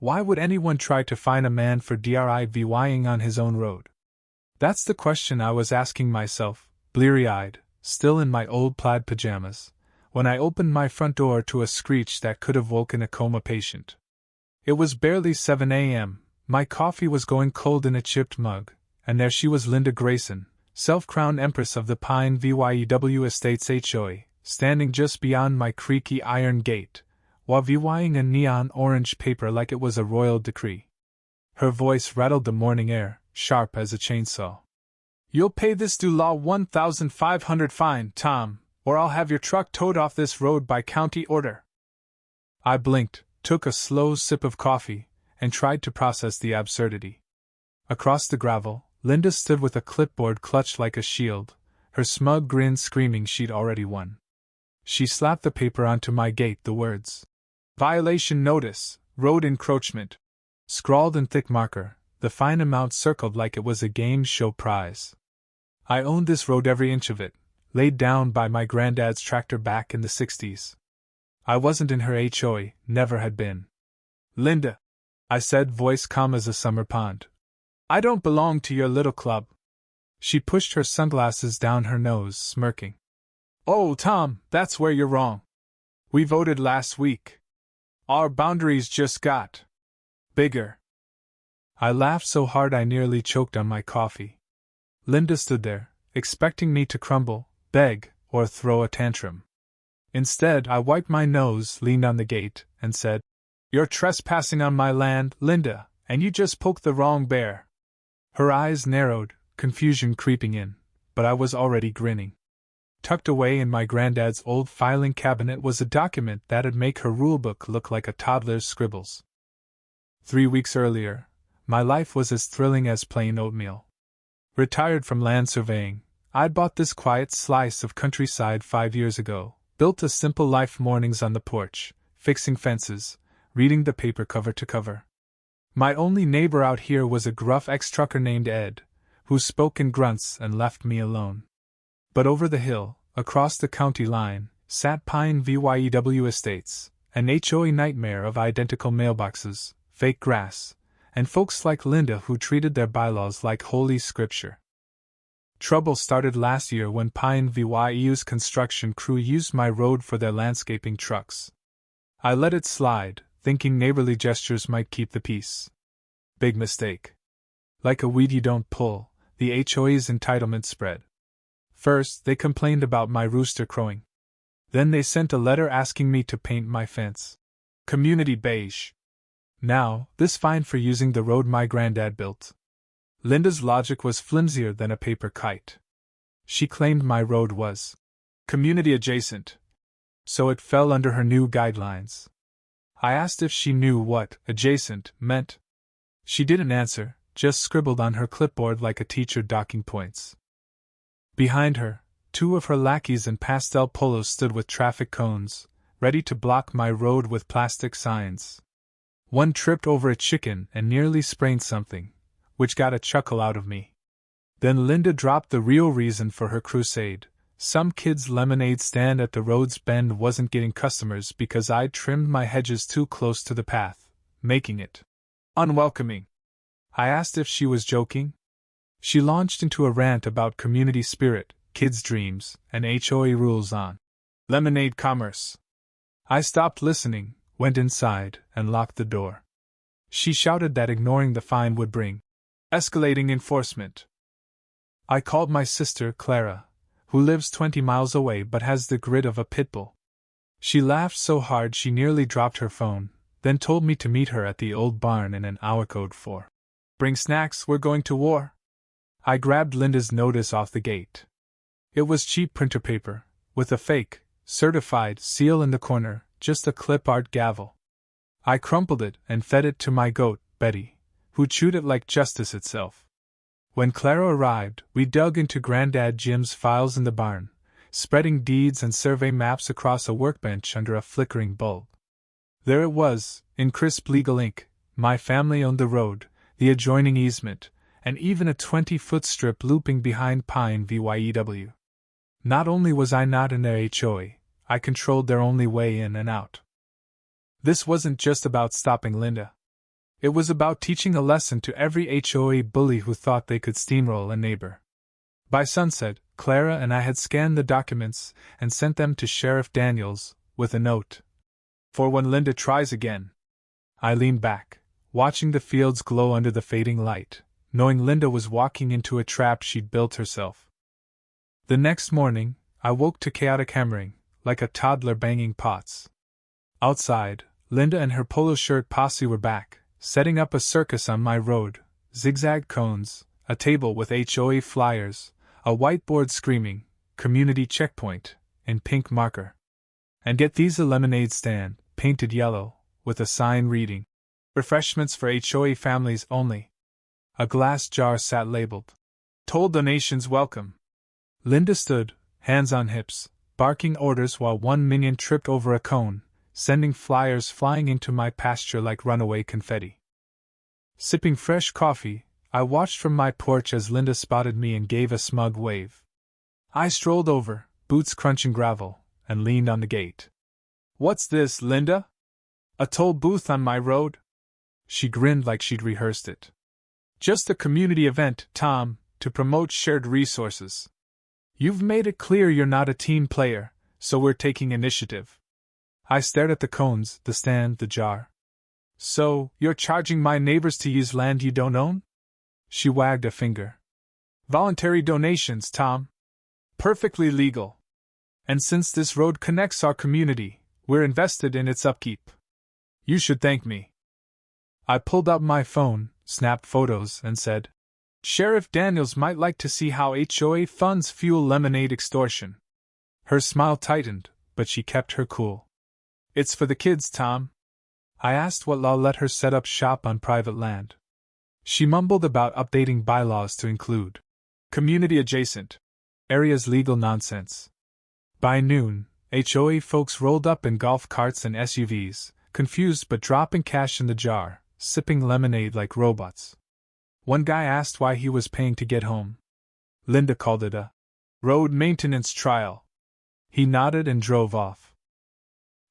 Why would anyone try to fine a man for driving on his own road? That's the question I was asking myself, bleary-eyed, still in my old plaid pajamas, when I opened my front door to a screech that could have woken a coma patient. It was barely 7 a.m., my coffee was going cold in a chipped mug, and there she was, Linda Grayson, self-crowned Empress of the Pine View Estates HOA, standing just beyond my creaky iron gate, while viewing a neon orange paper like it was a royal decree. Her voice rattled the morning air, sharp as a chainsaw. "You'll pay this due law $1,500 fine, Tom, or I'll have your truck towed off this road by county order." I blinked, took a slow sip of coffee, and tried to process the absurdity. Across the gravel, Linda stood with a clipboard clutched like a shield, her smug grin screaming she'd already won. She slapped the paper onto my gate, the words, "Violation Notice, Road Encroachment," scrawled in thick marker, the fine amount circled like it was a game show prize. I owned this road, every inch of it, laid down by my granddad's tractor back in the 60s. I wasn't in her HOA, never had been. "Linda," I said, voice calm as a summer pond, "I don't belong to your little club." She pushed her sunglasses down her nose, smirking. "Oh, Tom, that's where you're wrong. We voted last week. Our boundaries just got bigger." I laughed so hard I nearly choked on my coffee. Linda stood there, expecting me to crumble, beg, or throw a tantrum. Instead, I wiped my nose, leaned on the gate, and said, "You're trespassing on my land, Linda, and you just poked the wrong bear." Her eyes narrowed, confusion creeping in, but I was already grinning. Tucked away in my granddad's old filing cabinet was a document that'd make her rulebook look like a toddler's scribbles. 3 weeks earlier, my life was as thrilling as plain oatmeal. Retired from land surveying, I'd bought this quiet slice of countryside 5 years ago, built a simple life, mornings on the porch, fixing fences, reading the paper cover to cover. My only neighbor out here was a gruff ex-trucker named Ed, who spoke in grunts and left me alone. But over the hill, across the county line, sat Pine View Estates, an HOA nightmare of identical mailboxes, fake grass, and folks like Linda who treated their bylaws like holy scripture. Trouble started last year when Pine View's construction crew used my road for their landscaping trucks. I let it slide, thinking neighborly gestures might keep the peace. Big mistake. Like a weed you don't pull, the HOA's entitlement spread. First, they complained about my rooster crowing. Then they sent a letter asking me to paint my fence community beige. Now, this fine for using the road my granddad built. Linda's logic was flimsier than a paper kite. She claimed my road was community adjacent, so it fell under her new guidelines. I asked if she knew what adjacent meant. She didn't answer, just scribbled on her clipboard like a teacher docking points. Behind her, 2 of her lackeys in pastel polos stood with traffic cones, ready to block my road with plastic signs. One tripped over a chicken and nearly sprained something, which got a chuckle out of me. Then Linda dropped the real reason for her crusade. Some kid's lemonade stand at the road's bend wasn't getting customers because I'd trimmed my hedges too close to the path, making it unwelcoming. I asked if she was joking. She launched into a rant about community spirit, kids' dreams, and HOA rules on lemonade commerce. I stopped listening, went inside, and locked the door. She shouted that ignoring the fine would bring escalating enforcement. I called my sister, Clara, who lives 20 miles away but has the grit of a pit bull. She laughed so hard she nearly dropped her phone, then told me to meet her at the old barn in an hour. Code 4. Bring snacks, we're going to war. I grabbed Linda's notice off the gate. It was cheap printer paper, with a fake, certified seal in the corner, just a clip art gavel. I crumpled it and fed it to my goat, Betty, who chewed it like justice itself. When Clara arrived, we dug into Granddad Jim's files in the barn, spreading deeds and survey maps across a workbench under a flickering bulb. There it was, in crisp legal ink: my family owned the road, the adjoining easement, and even a 20-foot strip looping behind Pine View. Not only was I not in their HOA, I controlled their only way in and out. This wasn't just about stopping Linda. It was about teaching a lesson to every HOA bully who thought they could steamroll a neighbor. By sunset, Clara and I had scanned the documents and sent them to Sheriff Daniels, with a note. For when Linda tries again. I leaned back, watching the fields glow under the fading light, knowing Linda was walking into a trap she'd built herself. The next morning, I woke to chaotic hammering, like a toddler banging pots. Outside, Linda and her polo shirt posse were back, setting up a circus on my road, zigzag cones, a table with HOA flyers, a whiteboard screaming, "Community Checkpoint," in pink marker. And get these, a lemonade stand, painted yellow, with a sign reading, "Refreshments for HOA families only." A glass jar sat labeled, "Toll donations welcome." Linda stood, hands on hips, barking orders while one minion tripped over a cone, sending flyers flying into my pasture like runaway confetti. Sipping fresh coffee, I watched from my porch as Linda spotted me and gave a smug wave. I strolled over, boots crunching gravel, and leaned on the gate. "What's this, Linda? A toll booth on my road?" She grinned like she'd rehearsed it. "Just a community event, Tom, to promote shared resources. You've made it clear you're not a team player, so we're taking initiative." I stared at the cones, the stand, the jar. "So, you're charging my neighbors to use land you don't own?" She wagged a finger. "Voluntary donations, Tom. Perfectly legal. And since this road connects our community, we're invested in its upkeep. You should thank me." I pulled out my phone, snapped photos, and said, "Sheriff Daniels might like to see how HOA funds fuel lemonade extortion." Her smile tightened, but she kept her cool. "It's for the kids, Tom." I asked what law let her set up shop on private land. She mumbled about updating bylaws to include community adjacent areas, legal nonsense. By noon, HOA folks rolled up in golf carts and SUVs, confused but dropping cash in the jar, sipping lemonade like robots. One guy asked why he was paying to get home. Linda called it a road maintenance trial. He nodded and drove off.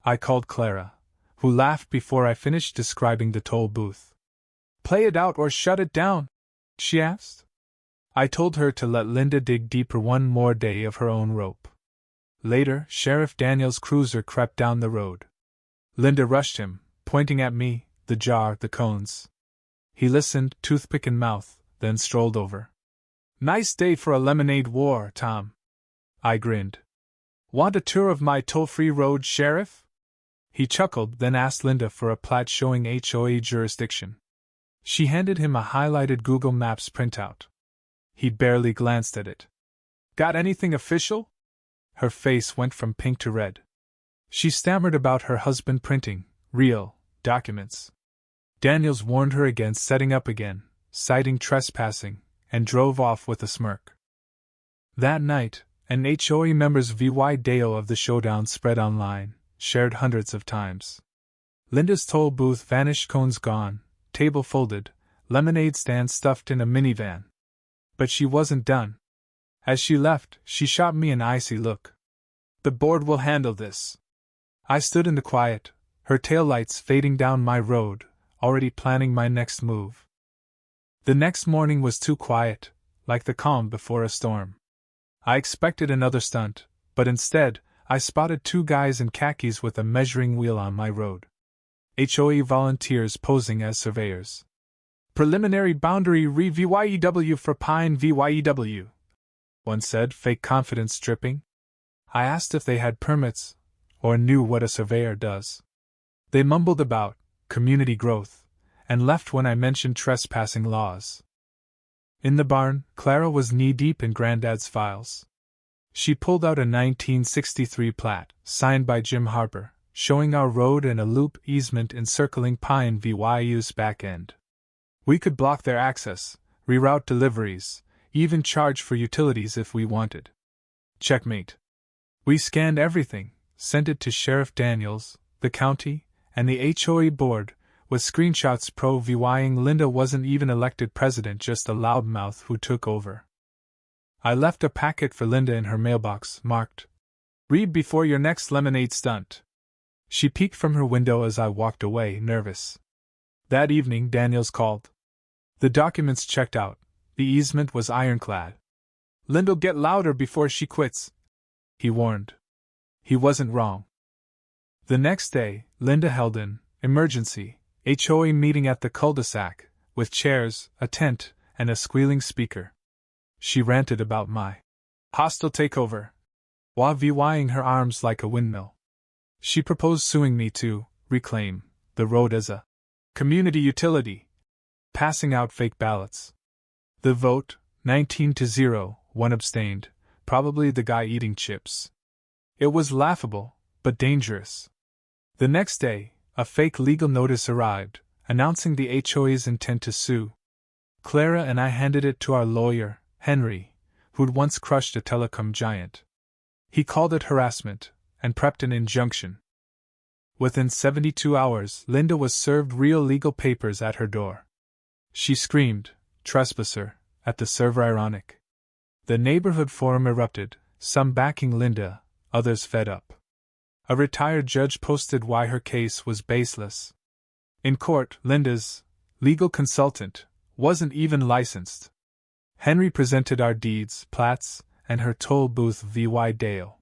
I called Clara, who laughed before I finished describing the toll booth. "Play it out or shut it down?" she asked. I told her to let Linda dig deeper one more day of her own rope. Later, Sheriff Daniels' cruiser crept down the road. Linda rushed him, pointing at me, the jar, the cones. He listened, toothpick in mouth, then strolled over. "Nice day for a lemonade war, Tom." I grinned. "Want a tour of my toll-free road, Sheriff?" He chuckled, then asked Linda for a plat showing HOA jurisdiction. She handed him a highlighted Google Maps printout. He barely glanced at it. "Got anything official?" Her face went from pink to red. She stammered about her husband printing real documents. Daniels warned her against setting up again, citing trespassing, and drove off with a smirk. That night, an HOA member's video of the showdown spread online, shared hundreds of times. Linda's toll booth vanished, cones gone, table folded, lemonade stand stuffed in a minivan. But she wasn't done. As she left, she shot me an icy look. "The board will handle this." I stood in the quiet, her taillights fading down my road, already planning my next move. The next morning was too quiet, like the calm before a storm. I expected another stunt, but instead, I spotted two guys in khakis with a measuring wheel on my road. HOA volunteers posing as surveyors. "Preliminary boundary re-VYEW for Pine VYEW," one said, fake confidence dripping. I asked if they had permits, or knew what a surveyor does. They mumbled about community growth, and left when I mentioned trespassing laws. In the barn, Clara was knee-deep in Granddad's files. She pulled out a 1963 plat, signed by Jim Harper, showing our road and a loop easement encircling Pine VYU's back end. We could block their access, reroute deliveries, even charge for utilities if we wanted. Checkmate. We scanned everything, sent it to Sheriff Daniels, the county, and the HOA board, with screenshots pro-VYing Linda wasn't even elected president, just a loudmouth who took over. I left a packet for Linda in her mailbox, marked, "Read before your next lemonade stunt." She peeked from her window as I walked away, nervous. That evening, Daniels called. The documents checked out. The easement was ironclad. "Linda'll get louder before she quits," he warned. He wasn't wrong. The next day, Linda held an emergency HOA meeting at the cul-de-sac, with chairs, a tent, and a squealing speaker. She ranted about my hostile takeover, while vying her arms like a windmill. She proposed suing me to reclaim the road as a community utility, passing out fake ballots. The vote, 19-0, one abstained, probably the guy eating chips. It was laughable, but dangerous. The next day, a fake legal notice arrived, announcing the HOA's intent to sue. Clara and I handed it to our lawyer, Henry, who'd once crushed a telecom giant. He called it harassment, and prepped an injunction. Within 72 hours, Linda was served real legal papers at her door. She screamed, "Trespasser," at the server. Ironic. The neighborhood forum erupted, some backing Linda, others fed up. A retired judge posted why her case was baseless. In court, Linda's legal consultant wasn't even licensed. Henry presented our deeds, plats, and her toll booth vy Dale.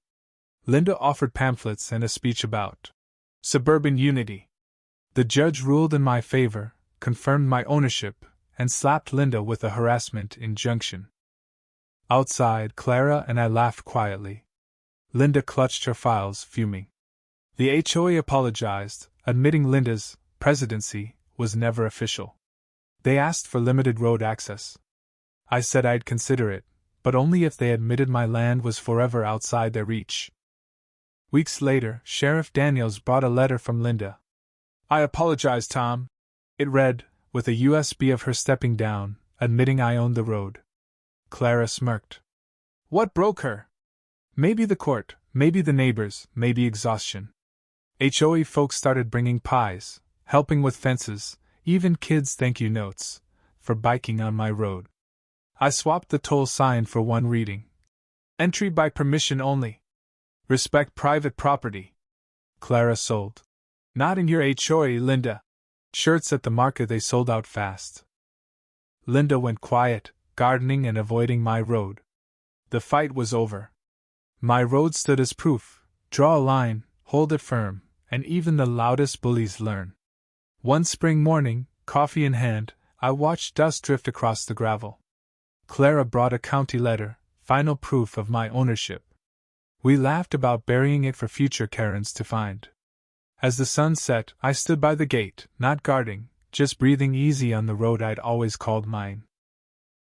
Linda offered pamphlets and a speech about suburban unity. The judge ruled in my favor, confirmed my ownership, and slapped Linda with a harassment injunction. Outside, Clara and I laughed quietly. Linda clutched her files, fuming. The HOA apologized, admitting Linda's presidency was never official. They asked for limited road access. I said I'd consider it, but only if they admitted my land was forever outside their reach. Weeks later, Sheriff Daniels brought a letter from Linda. "I apologize, Tom," it read, with a USB of her stepping down, admitting I owned the road. Clara smirked. What broke her? Maybe the court, maybe the neighbors, maybe exhaustion. HOA folks started bringing pies, helping with fences, even kids' thank you notes, for biking on my road. I swapped the toll sign for one reading. Entry by permission only. Respect private property. Clara sold. Not in your HOA, Linda. Shirts at the market, they sold out fast. Linda went quiet, gardening and avoiding my road. The fight was over. My road stood as proof. Draw a line, hold it firm, and even the loudest bullies learn. One spring morning, coffee in hand, I watched dust drift across the gravel. Clara brought a county letter, final proof of my ownership. We laughed about burying it for future Karens to find. As the sun set, I stood by the gate, not guarding, just breathing easy on the road I'd always called mine.